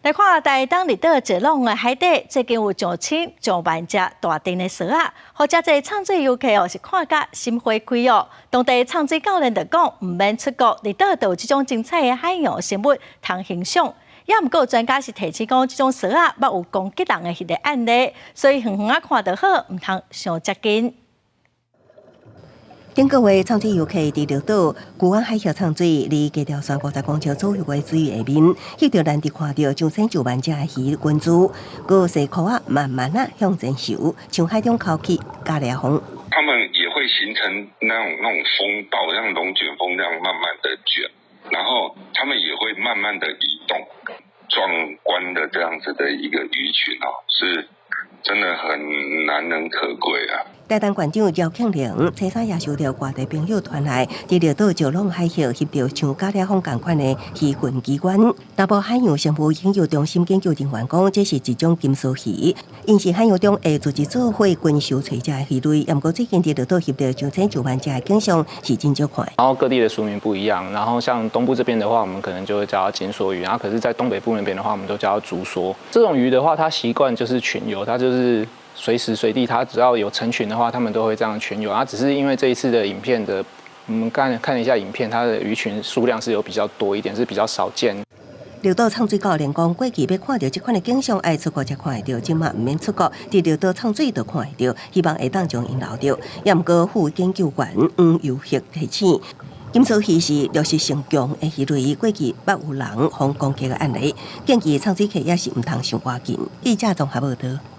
来看台东离岛一浪的海底，最近有上万只大丁的蛇啊，好遮侪畅水游客是看甲心花开哦。当地畅水教练就讲，唔免出国，离岛就有这种精彩的海洋生物通欣赏。也毋过专家是提醒讲，这种蛇啊，捌有攻击人的迄个案例，所以远远啊看就好，唔通伤接近。 顶个月，畅水游客伫绿岛古湾海峡畅水，离街条350公尺左右的水域下面，翕到难得看到上千上万只的鱼群珠，个细壳啊慢慢啊向前游，像海中烤起加烈风。它们也会形成那种风暴，像龙卷风那样慢慢的卷，然后它们也会慢慢的移动，壮观的这样子的一个鱼群哦，是真的很难能可贵啊。 台东县长姚庆玲初三也收到外地朋友传来，伫绿岛石浪海峡翕到像加烈风同款的鱼群奇观。南部海洋生物研究中心研究人员讲，这是一种金丝鱼，因是海洋中会自己做伙群收找这鱼类。不过最近伫绿岛翕到上千上万只的景象是真少看。然后各地的俗名不一样，然后像东部这边的话，我们可能就会叫它金梭鱼，然后可是在东北部那边的话，我们都叫它竹梭。这种鱼的话，它习惯就是群游，它就是 随时随地，它只要有成群的话，它们都会这样群游。啊，只是因为这一次的影片的，我们看了一下影片，它的鱼群数量是有比较多一点，是比较少见。绿岛畅水教练讲，过去要看到这款的景象，爱出国才看得到，今嘛唔免出国，伫绿岛畅水就看得到，希望会当将因留着。也毋过副研究员黄游旭提醒，金丝鱼是掠食性强的鱼类，过去捌有人互攻击的案例，建议畅水客也是唔通伤赶紧。记者综合报道。